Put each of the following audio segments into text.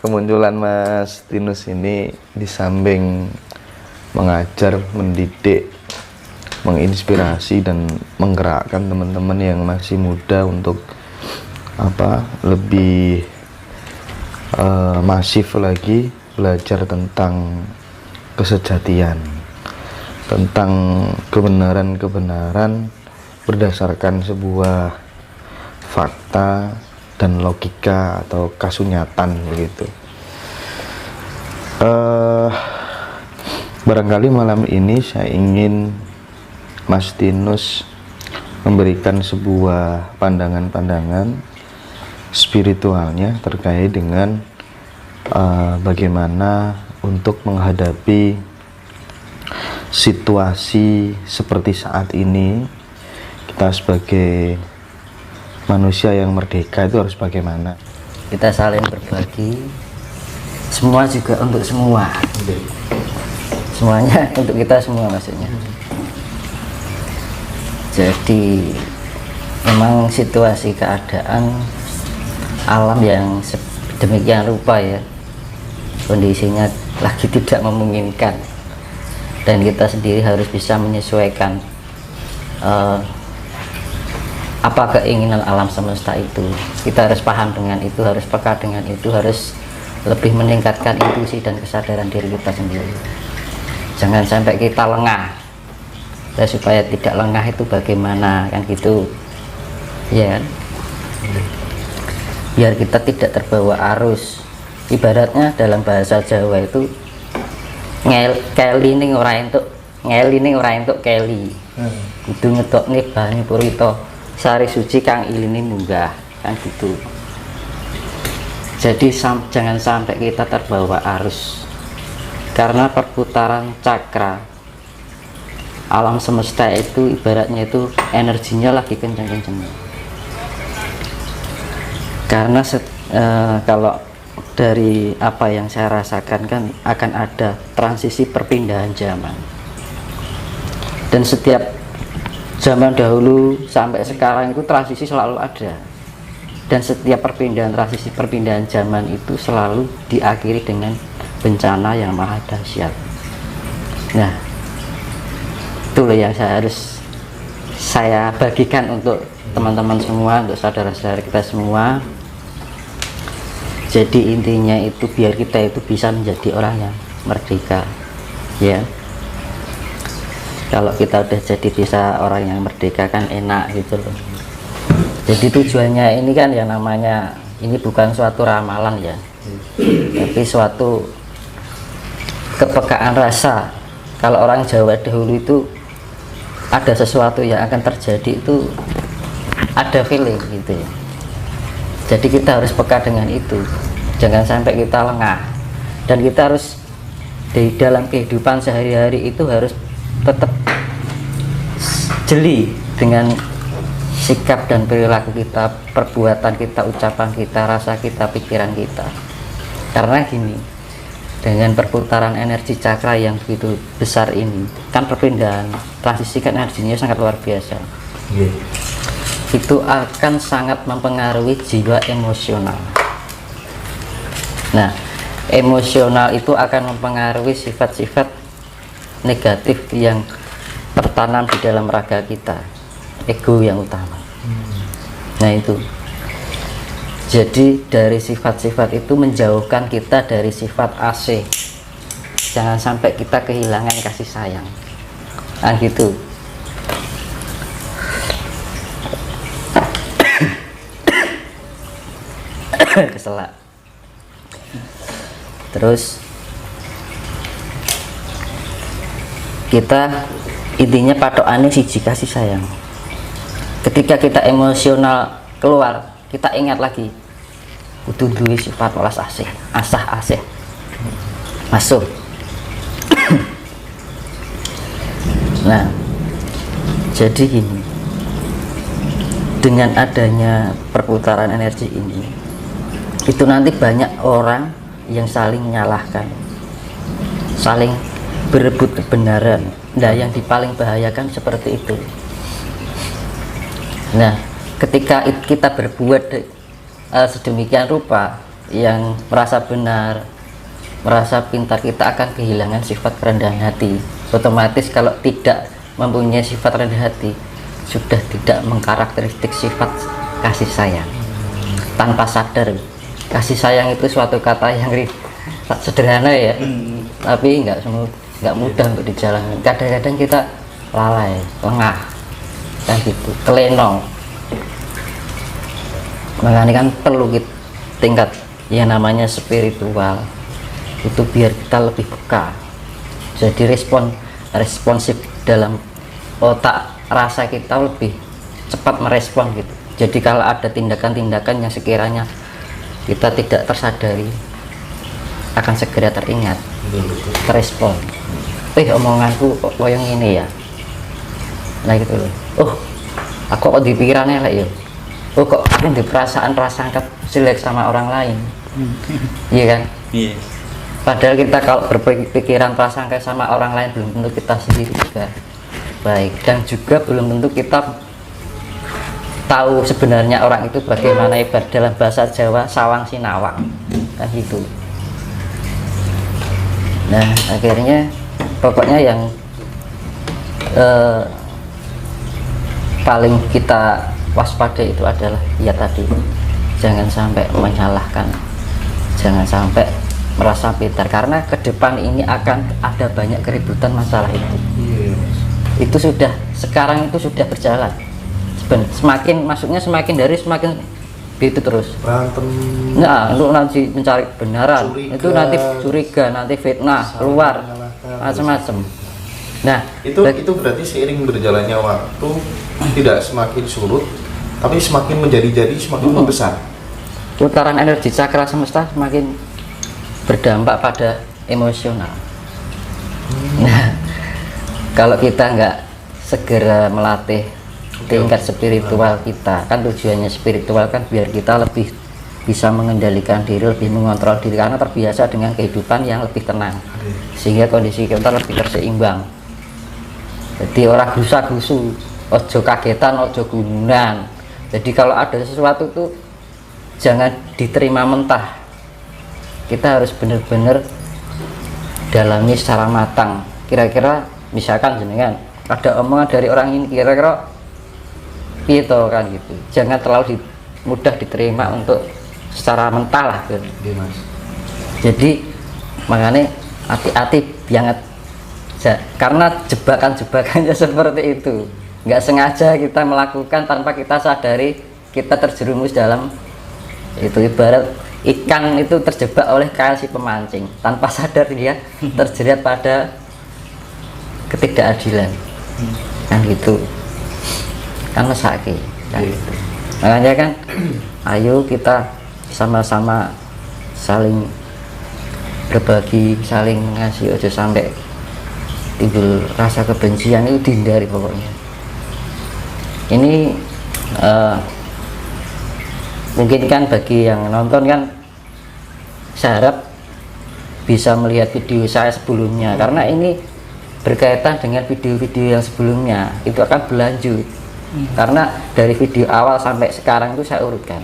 kemunculan Mas Tinus ini di samping mengajar, mendidik, menginspirasi dan menggerakkan teman-teman yang masih muda untuk lebih masif lagi belajar tentang kesejatian, tentang kebenaran-kebenaran berdasarkan sebuah fakta dan logika atau kasunyatan begitu. Barangkali malam ini saya ingin Mas Tinus memberikan sebuah pandangan-pandangan spiritualnya terkait dengan bagaimana untuk menghadapi situasi seperti saat ini. Kita sebagai manusia yang merdeka itu harus bagaimana? Kita saling berbagi, semua juga untuk semua, semuanya untuk kita semua maksudnya. Jadi memang situasi keadaan alam yang demikian rupa ya, kondisinya lagi tidak memungkinkan, dan kita sendiri harus bisa menyesuaikan apa keinginan alam semesta itu. Kita harus paham dengan itu, harus peka dengan itu, harus lebih meningkatkan intuisi dan kesadaran diri kita sendiri. Jangan sampai kita lengah. Dan supaya tidak lengah itu bagaimana, kan gitu ya kan? Biar kita tidak terbawa arus. Ibaratnya dalam bahasa Jawa itu keli ning ora entuk ngeli ning ora entuk keli. Kudu ngetokne banyu purita sari suci kang ilini munggah, kan gitu. Jadi jangan sampai kita terbawa arus, karena perputaran cakra alam semesta itu ibaratnya itu energinya lagi kencang-kencangnya. Karena kalau dari apa yang saya rasakan kan akan ada transisi perpindahan zaman, dan setiap zaman dahulu sampai sekarang itu transisi selalu ada, dan setiap perpindahan zaman itu selalu diakhiri dengan bencana yang maha dahsyat. Nah, itulah yang saya bagikan untuk teman-teman semua, untuk saudara-saudara kita semua. Jadi intinya itu biar kita itu bisa menjadi orang yang merdeka ya. Kalau kita udah jadi bisa orang yang merdeka kan enak gitu loh. Jadi tujuannya ini kan yang namanya, ini bukan suatu ramalan ya, tapi suatu kepekaan rasa. Kalau orang Jawa dahulu itu ada sesuatu yang akan terjadi itu ada feeling gitu ya. Jadi kita harus peka dengan itu, jangan sampai kita lengah, dan kita harus di dalam kehidupan sehari-hari itu harus tetap jeli dengan sikap dan perilaku kita, perbuatan kita, ucapan kita, rasa kita, pikiran kita. Karena gini, dengan perputaran energi cakra yang begitu besar ini, kan perpindahan transisi kan energinya sangat luar biasa. Itu akan sangat mempengaruhi jiwa emosional. Nah, emosional itu akan mempengaruhi sifat-sifat negatif yang tertanam di dalam raga kita, ego yang utama. Nah itu, jadi dari sifat-sifat itu menjauhkan kita dari sifat AC. Jangan sampai kita kehilangan kasih sayang, nah gitu. Keselak. Terus kita intinya patokannya siji, kasih sayang. Ketika kita emosional keluar, kita ingat lagi kudu duwe sifat welas asih, asah asih masuk. Nah, jadi gini, dengan adanya perputaran energi ini, itu nanti banyak orang yang saling menyalahkan, saling berebut kebenaran. Nah, yang paling bahayakan seperti itu. Nah, ketika kita berbuat sedemikian rupa, yang merasa benar, merasa pintar, kita akan kehilangan sifat kerendahan hati. Otomatis kalau tidak mempunyai sifat rendah hati, sudah tidak mengkarakteristik sifat kasih sayang. Tanpa sadar, kasih sayang itu suatu kata yang sederhana ya, tapi nggak mudah untuk dijalankan. Kadang-kadang kita lalai, lengah, kan gitu, kelenong. Makanya kan perlu tingkat yang namanya spiritual itu biar kita lebih peka, jadi responsif dalam otak rasa kita lebih cepat merespon gitu. Jadi kalau ada tindakan-tindakan yang sekiranya kita tidak tersadari akan segera teringat, terespon. Omonganku kok yang ini ya, nah gitu loh. Oh, aku kok di pikirannya lah ya. Oh, kok aku di perasaan prasangka jelek sama orang lain. Iya kan? Iya. Padahal kita kalau berpikiran prasangka sama orang lain belum tentu kita sendiri juga baik, dan juga belum tentu kita tahu sebenarnya orang itu bagaimana. Ibarat dalam bahasa Jawa sawang sinawang, kan gitu. Nah akhirnya pokoknya yang paling kita waspada itu adalah ya tadi, jangan sampai menyalahkan, jangan sampai merasa pintar, karena ke depan ini akan ada banyak keributan masalah itu. Itu sudah, sekarang itu sudah berjalan. Semakin masuknya semakin dari semakin itu terus berantem. Nah, untuk nanti mencari kebenaran, itu nanti curiga, nanti fitnah keluar, macam-macam. Nah, itu berarti seiring berjalannya waktu tidak semakin surut, tapi semakin menjadi-jadi, semakin membesar. Putaran energi cakra semesta semakin berdampak pada emosional. Nah, kalau kita nggak segera melatih tingkat spiritual kita, kan tujuannya spiritual kan biar kita lebih bisa mengendalikan diri, lebih mengontrol diri, karena terbiasa dengan kehidupan yang lebih tenang, sehingga kondisi kita lebih terseimbang. Jadi orang gusa-gusu, ojo kagetan, ojo gununan. Jadi kalau ada sesuatu tuh jangan diterima mentah, kita harus benar-benar dalami secara matang. Kira-kira misalkan jenengan ada omongan dari orang ini, kira-kira gitu kan gitu, jangan terlalu mudah diterima untuk secara mentah lah gitu. Jadi makanya hati-hati banget, karena jebakan-jebakannya seperti itu, nggak sengaja kita melakukan tanpa kita sadari kita terjerumus dalam itu. Ibarat ikan itu terjebak oleh si pemancing, tanpa sadar dia terjerat pada ketidakadilan, kan gitu, kan mesake kan gitu. Makanya kan ayo kita sama-sama saling berbagi, saling ngasih, aja sampai timbul rasa kebencian, itu dihindari pokoknya. Ini mungkin kan bagi yang nonton kan, saya harap bisa melihat video saya sebelumnya, karena ini berkaitan dengan video-video yang sebelumnya, itu akan berlanjut. Karena dari video awal sampai sekarang itu saya urutkan.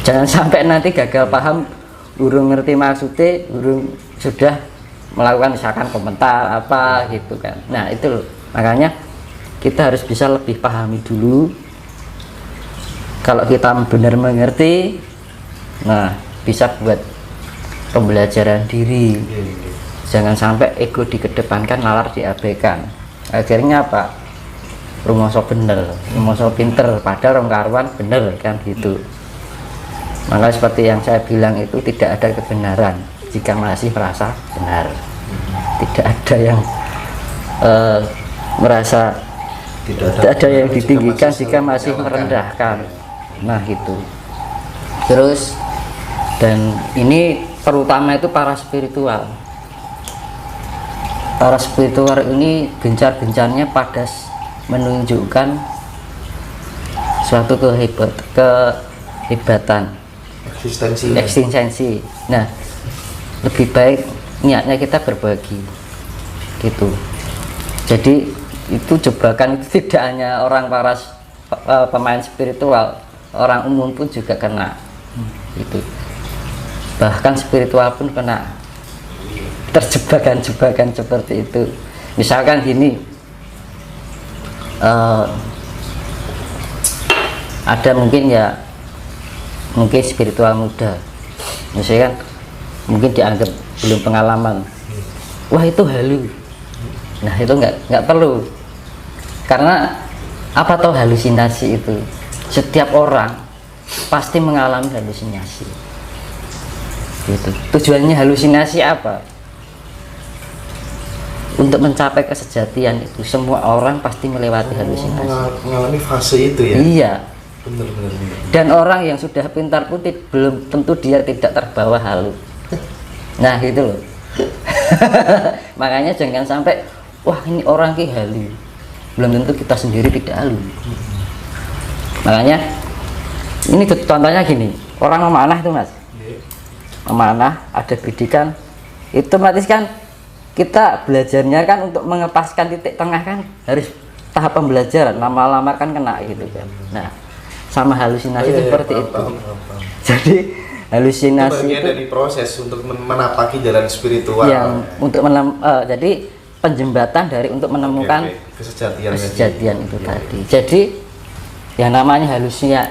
Jangan sampai nanti gagal paham, burung ngerti maksudnya, burung sudah melakukan misalkan komentar apa gitu kan. Nah itu loh, makanya kita harus bisa lebih pahami dulu. Kalau kita benar mengerti, nah bisa buat pembelajaran diri. Jangan sampai ego dikedepankan, nalar diabaikan. Akhirnya apa? Rumoso bener, rumoso pinter, padahal orang karuan bener kan gitu. Maka seperti yang saya bilang itu, tidak ada kebenaran jika masih merasa benar. Tidak ada yang merasa tidak ada yang ditinggikan jika masih merendahkan. Nah gitu. Terus, dan ini terutama itu para spiritual. Para spiritual ini gencar-gencarnya pada menunjukkan suatu kehebatan, eksistensi. Nah, lebih baik niatnya kita berbagi gitu. Jadi itu jebakan itu tidak hanya orang para pemain spiritual, orang umum pun juga kena. Itu bahkan spiritual pun kena terjebakan-jebakan seperti itu. Misalkan gini, ada mungkin spiritual muda, misalkan mungkin dianggap belum pengalaman, wah itu halu. Nah itu nggak perlu, karena apa tahu halusinasi itu setiap orang pasti mengalami halusinasi. Gitu. Tujuannya halusinasi apa? Untuk mencapai kesejatian itu semua orang pasti melewati halusinasi. Mengalami fase itu ya. Iya. Benar. Dan orang yang sudah pintar pun belum tentu dia tidak terbawa halu. Nah gitu loh. Makanya jangan sampai wah ini orang ki halu, belum tentu kita sendiri tidak halu. Makanya ini contohnya gini, orang memanah itu mas, memanah ada bidikan itu otomatis kan kita belajarnya kan untuk mengepaskan titik tengah kan harus tahap pembelajaran, lama-lama kan kena gitu kan. Nah sama halusinasi seperti itu. Jadi halusinasi itu dari proses untuk menapaki jalan spiritual yang untuk jadi penjembatan dari untuk menemukan kesejatian itu tadi. Jadi yang namanya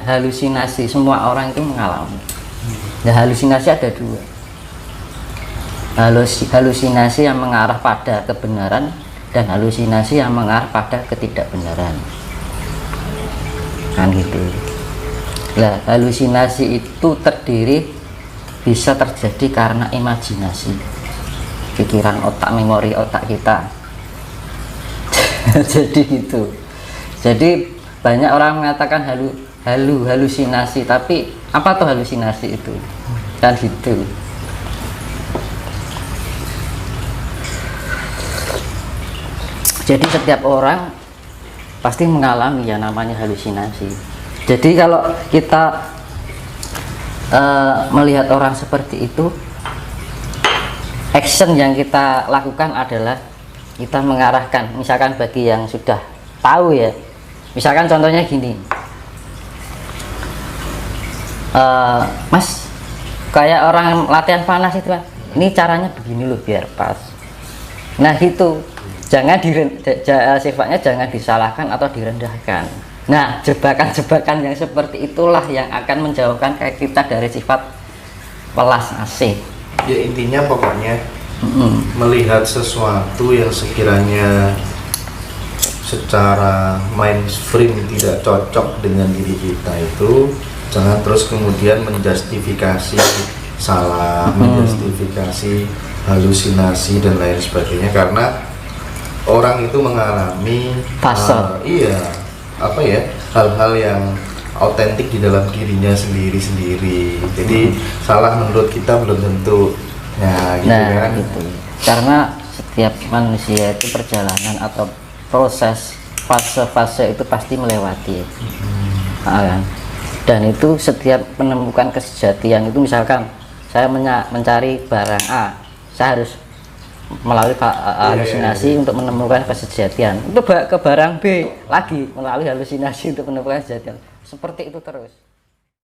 halusinasi semua orang itu mengalami. Nah halusinasi ada dua, halusinasi yang mengarah pada kebenaran dan halusinasi yang mengarah pada ketidakbenaran kan gitu. Nah halusinasi itu bisa terjadi karena imajinasi, pikiran otak, memori otak kita. Jadi gitu. Jadi banyak orang mengatakan halusinasi, tapi apa tuh halusinasi itu kan gitu. Jadi setiap orang pasti mengalami yang namanya halusinasi. Jadi kalau kita melihat orang seperti itu, action yang kita lakukan adalah kita mengarahkan, misalkan bagi yang sudah tahu ya, misalkan contohnya gini, mas kayak orang latihan panas itu kan, ini caranya begini loh biar pas. Nah gitu, sifatnya jangan disalahkan atau direndahkan. Nah jebakan-jebakan yang seperti itulah yang akan menjauhkan kayak kita dari sifat welas asih. Ya intinya pokoknya melihat sesuatu yang sekiranya secara mainstream tidak cocok dengan diri kita itu jangan terus kemudian menjustifikasi salah, menjustifikasi halusinasi dan lain sebagainya, karena orang itu mengalami hal-hal yang autentik di dalam dirinya sendiri. Jadi salah menurut kita belum tentu. Kan? Gitu. Karena setiap manusia itu perjalanan atau proses fase-fase itu pasti melewati. Kan? Dan itu setiap menemukan kesejatian itu, misalkan saya mencari barang A, saya harus melalui halusinasi untuk menemukan kesejatian. Itu ke barang B lagi melalui halusinasi untuk menemukan kesejatian. Seperti itu terus.